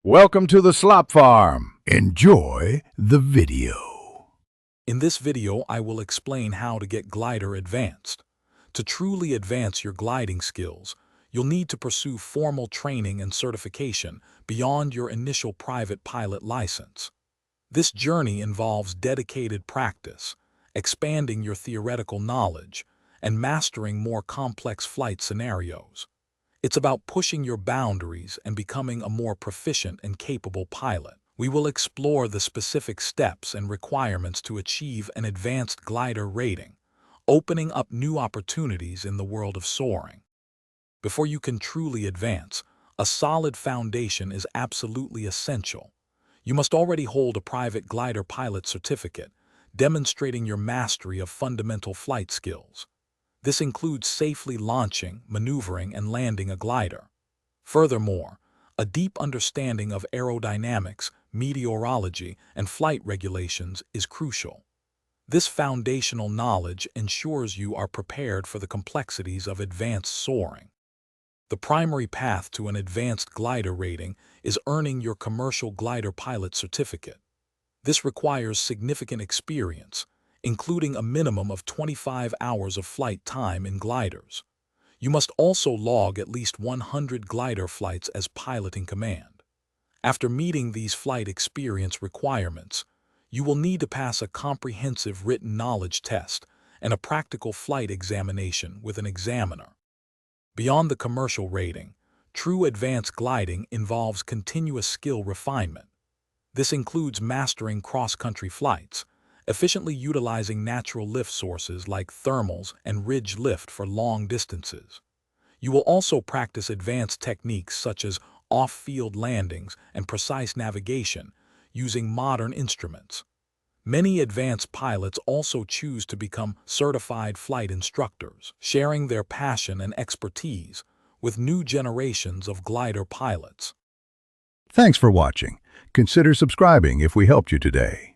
Welcome to the Slop Farm. Enjoy the video. In this video, I will explain how to get glider advanced. To truly advance your gliding skills, you'll need to pursue formal training and certification beyond your initial private pilot license. This journey involves dedicated practice, expanding your theoretical knowledge, and mastering more complex flight scenarios. It's about pushing your boundaries and becoming a more proficient and capable pilot. We will explore the specific steps and requirements to achieve an advanced glider rating, opening up new opportunities in the world of soaring. Before you can truly advance, a solid foundation is absolutely essential. You must already hold a private glider pilot certificate, demonstrating your mastery of fundamental flight skills. This includes safely launching, maneuvering, and landing a glider. Furthermore, a deep understanding of aerodynamics, meteorology, and flight regulations is crucial. This foundational knowledge ensures you are prepared for the complexities of advanced soaring. The primary path to an advanced glider rating is earning your commercial glider pilot certificate. This requires significant experience, including a minimum of 25 hours of flight time in gliders. You must also log at least 100 glider flights as pilot in command. After meeting these flight experience requirements, you will need to pass a comprehensive written knowledge test and a practical flight examination with an examiner. Beyond the commercial rating, true advanced gliding involves continuous skill refinement. This includes mastering cross-country flights, efficiently utilizing natural lift sources like thermals and ridge lift for long distances. You will also practice advanced techniques such as off-field landings and precise navigation using modern instruments. Many advanced pilots also choose to become certified flight instructors, sharing their passion and expertise with new generations of glider pilots. Thanks for watching. Consider subscribing if we helped you today.